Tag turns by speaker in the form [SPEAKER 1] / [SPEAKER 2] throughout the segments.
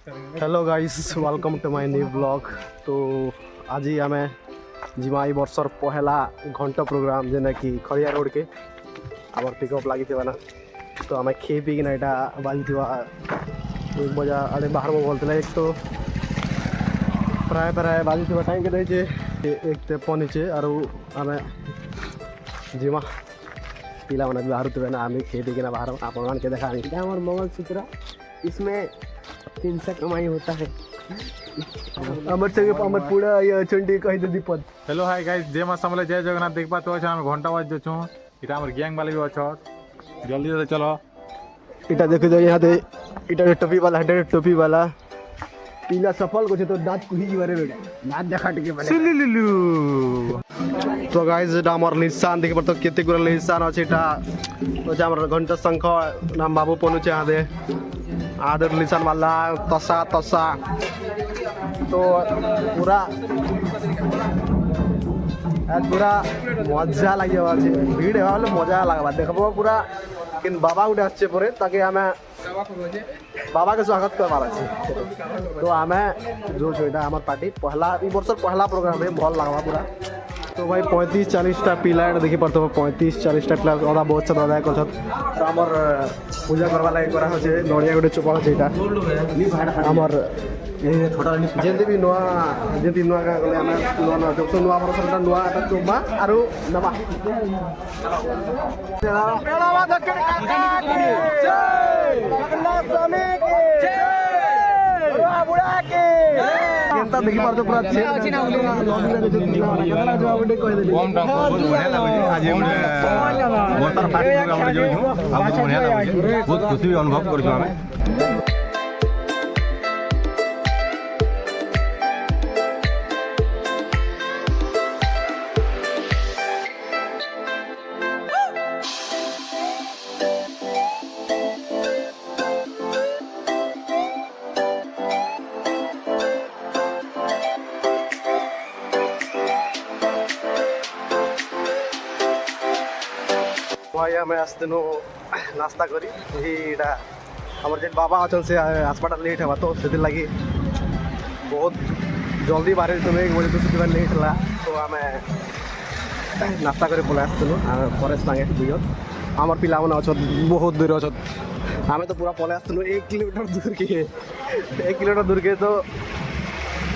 [SPEAKER 1] Hello guys welcome to my new blog. तो आज ही आम जिमा ई बर्षर पहला घंटा प्रोग्राम जेना कि खड़िया रोड के आम पिकअप लगी ना। तो आम खे पी किना यहाँ बाजी 1 बजा आड़े बाहर में बोलते एक तो प्राय प्राय बाजी टाइम के 1:53 नीचे और आम जिमा पिला मैंने बाहर थे ना आम खे पी किना बाहर आप के देखा मंगलसूत्र इसमें 300 कमाई होता है। अमर संगे अमर पूरा ये चंडी कहि दे दीपद।
[SPEAKER 2] हेलो हाय गाइस जय मां समले जय जगन्नाथ देख पातो छ हम घंटा बज छु इटा हमर गैंग वाले भी छ जल्दी से चलो
[SPEAKER 1] इटा देखो जो यहां दे इटा टोपी वाला पीला सफल को तो दांत कुही बारे बेटा दांत देखा के बने
[SPEAKER 2] सिलिलुलु।
[SPEAKER 1] तो गाइस इटा हमर निशान देख परतो केते गुरा निशान अछि इटा तो हमर घंटा शंख नाम बाबू पनु छ यहां दे आदर निशान वाला तसा तो पूरा पूरा मजा लगे भीड़ है मजा लगा देख पूरा कि बाबा गोटे आसे ताकि आम बाबा के स्वागत करवार अच्छे। तो आम जो आम पार्टी पहला वर्ष पहला प्रोग्राम है भल लगवा पूरा। तो भाई 35-40टा पिला देखी पार्थ 35-40टा पिला अदा बहुत सारा अदा कर आमर पूजा करवा लगे करा नड़िया गोटे चोपा अच्छे यहाँ आमर जमी भी नुआ जमी नुआ क्या गले नुआ नुआ चोप नुआ वर्ष नुआ चोपा और नवा देखी पार्थ पूरा
[SPEAKER 2] बहुत खुशी अनुभव कर
[SPEAKER 1] भाई आम आसते नास्ता करी आम जे बाबा अच्छा से आसवाटा लेट है तो से लगी बहुत जल्दी बाहर तुम्हें 1 बजे तो से लेट है। तो आम नास्ता कर पलै आसलु सागे दुई आम पिला मैंने अच्छा बहुत दूर अच्छा आम तो पूरा पलै आसलु 1 किलोमीटर दूर के 1 किलोमीटर दूर के। तो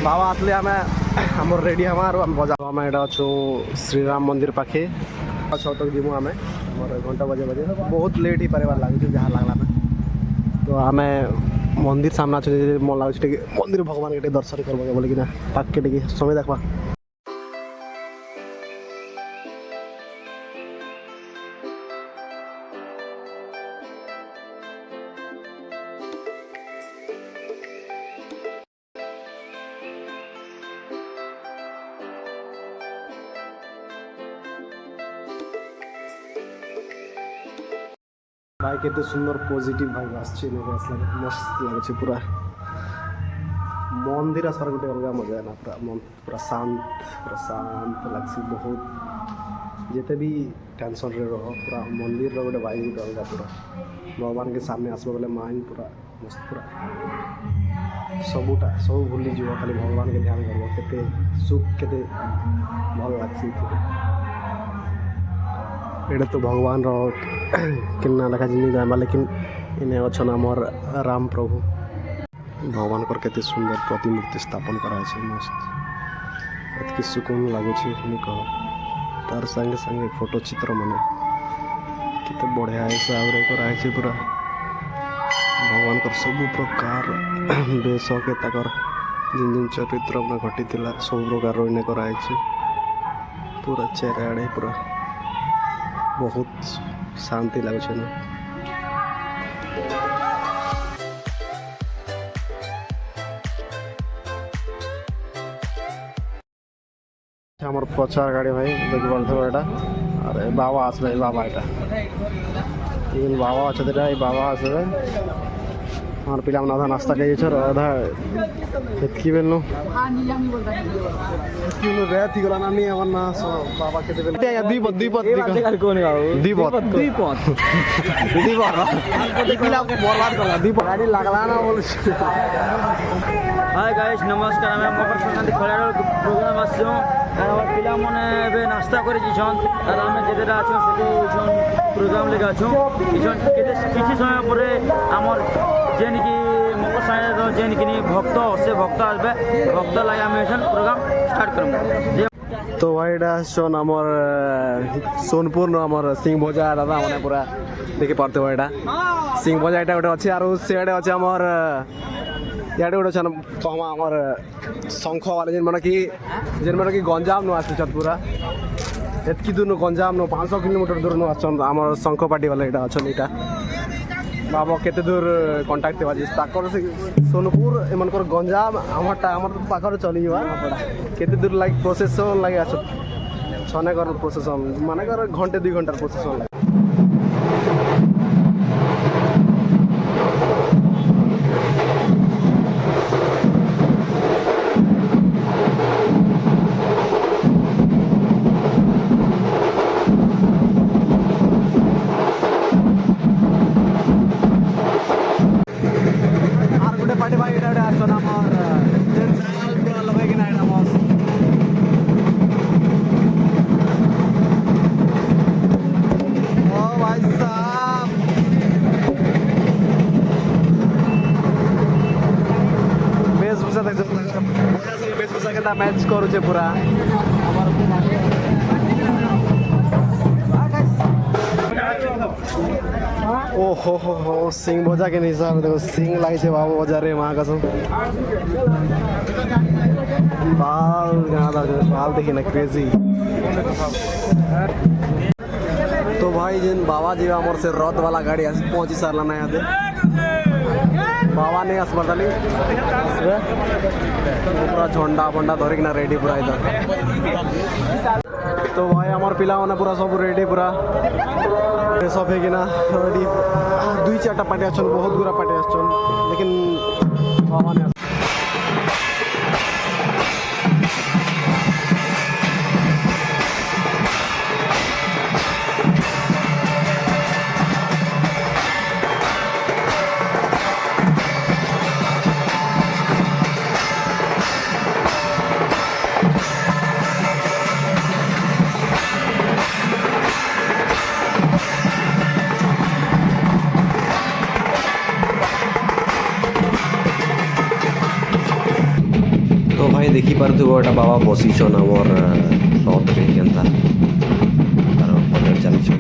[SPEAKER 1] बाबा आसले आम आम रेडी हमार बजा आम यहाँ अच्छु श्रीराम मंदिर पाखे अच्छा तक जीमु आम घंटा बजे बहुत लेट ही पारे लगे जहाँ लगला ना। तो आम मंदिर सामने अच्छे मन लगे मंदिर भगवान के दर्शन करवा बोले कि पाक के समय देखा भाई केते सुंदर पॉजिटिव भाई आसছে मस्त लगे पूरा मंदिर आसार गोटे अलग मजा है ना पूरा मन पूरा शांत लगे बहुत जिते भी टेंशन रे रहो पूरा मंदिर गोटे भाई गोटे अलग पूरा भगवान के सामने आसबा बोले माइंड पूरा मस्त पूरा सबूटा सब भूली जीव खाली भगवान के ध्यान करब केते सुख केते भल लगे एटा तो भगवान किन्ना लखा जिन जामा लेकिन इन्हें अच्छा आमर राम प्रभु भगवान कर केते सुंदर प्रतिमूर्ति स्थापन कराए मस्त एतकी सुकून लगुच कह तार संगे संगे फोटो चित्र माने केते बढ़िया हिसाब रे कराए पूरा भगवान कर सब प्रकार बेश के ताकर जिन जिन चरित्र में घटी सब प्रकार इन्हें कराए पूरा चेहरा आड़े पूरा बहुत शांति लगे ना। हमार प्रचार गाड़ी भाई देख पार एटा अरे बाबा आसबे बाबा एटा बाबा अच्छा बाबा आसबे আমার পিলা মানে অধা নাস্তা খাইছ অধা এতকি বেলনো রে ঠিক গলা নানি আমার না বাবা খেতে বেল দুই পথ পিলা বরবাদ করলা দুই পথ গাড়ি লাগলা না বলছি
[SPEAKER 3] हाय गाइस नमस्कार आम मकर संक्रांति खड़ार प्रोग्राम आसछूँ और आम पिला मैंने ए नास्ता कर और आम जेटा अच्छे से प्रोग्राम लेके अच्छू किसी समय पर आमर जेन कि मकर संक्रांति जेन कि भक्त से भक्त आसबे भक्त लगे आम प्रोग्राम स्टार्ट करम
[SPEAKER 1] তো ভাই এটা শোন আমার সোনপুর আমার সিং ভজা দাদা মানে পুরা দেখি পারতে হয় এটা সিং ভজা এটা গোটে আছে আর সেটা আছে আমার ইয়াডে গোটে আছে আমার শঙ্খ वाले যেন মানে কি গঞ্জাম নু আসছে পুরা এতকি দূর গঞ্জাম নু 500 কিলোমিটার দূর নু আসছেন আমার শঙ্খ পার্টি वाले এটা আছেন এটা বাবা কেতে দূর কন্টাক্ট দেওয়া যাচ্ছে তাকর সোনপুর এমনকর গঞ্জাম আমার পাখরে চলি যাওয়া কেতে দূর লাগে প্রসেসন লাগে আছে ছনেকর প্রসেসন মানে কর ঘন্টে 2 ঘন্টার প্রসেসন লাগে ম্যাচ করছে পুরা ও হো সিং ভজা के हिसाब देखो सिंग लागे बाबू बजारे माँ कसम बाल देखिए ना क्रेजी तो भाई जिन बाबा जी हमारे से रथ वाला गाड़ी पहुंची सार लाना यहाँ बाबा नहीं अस्पताली पूरा झंडा फंडा धरिक ना रेडी पूरा इधर तो भाई हमार पिला मैंने पूरा सब रेडी पूरा सब है कि ना रेडी 2-4टा पार्टी आछन बहुत गुरा पार्टी आछन लेकिन बाबा ने देखी पार्थ्व गोटा बाबा बसीछन आमर रथरे केन्ता तार पदर चलीछन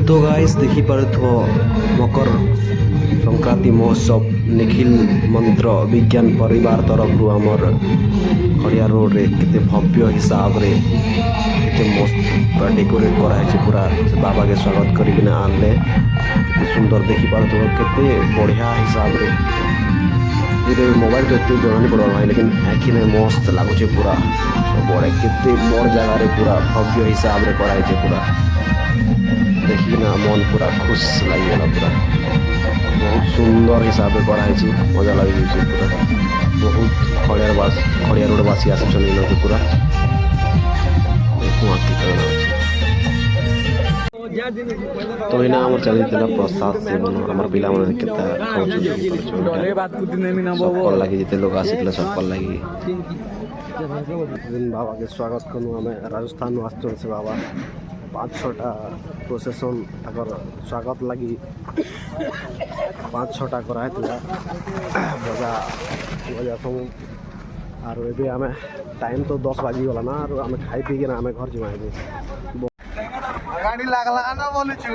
[SPEAKER 1] तो गाइस देखी पारुथो मकर संक्रांति महोत्सव निखिल मंत्र विज्ञान परिवार तरफ आमर खड़िया रोड रे केते भव्य हिसाब रे केते मस्त पूरा डेकोरेट कराई पूरा बाबा के स्वागत करिकिना आनले केते सुंदर देखी पारुथो केते बढ़िया हिसाब रे ये मोबाइल तो एते जଣା नहीं पड़वा भाई लेकिन आखि में मस्त लागुचे पूरा बड़े केते बड़ जगह रे पूरा भव्य हिसाब रे कराई पूरा देखी ना मन पूरा खुश लगे पूरा बहुत सुंदर हिसाब से कराई मजा लगे पूरा बहुत खड़िया रोडवासी आसुन पूरा तो इना आम चली प्रसाद सेवन आम पिला सबकर लगे जिते लोग आसिले सबकर लगे बाबा के स्वागत करूँ आम राजस्थान आस बाबा 5-6टा प्रोसेसन ताकर स्वागत लगी 5-6टा कराई बजा बजा सब आर एबे आमे टाइम तो 10 बाजी गला ना आर आमे खाई पी के ना आमे घर जिमाई गाड़ी लागला ना बोलू छु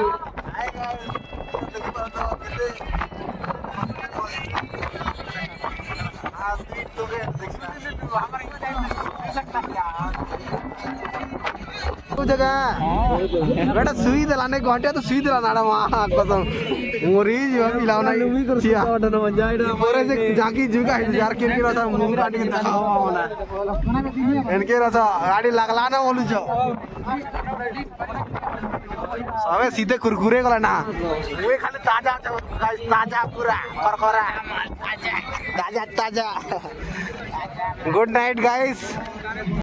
[SPEAKER 1] जगह बेटा सुई दिलाने घंटे तो सुई दिला नाड़ा वहाँ कसम मोरी जो मिलाओ ना चिया पूरे से जाकी जुगा यार किन के रहा मुंह काट के दिखाओ ना इनके रहा गाड़ी लगला ना बोलू जो सबे सीधे कुरकुरे गला ना वे खाली ताजा ताजा पूरा करकरा ताजा ताजा गुड नाइट गाइस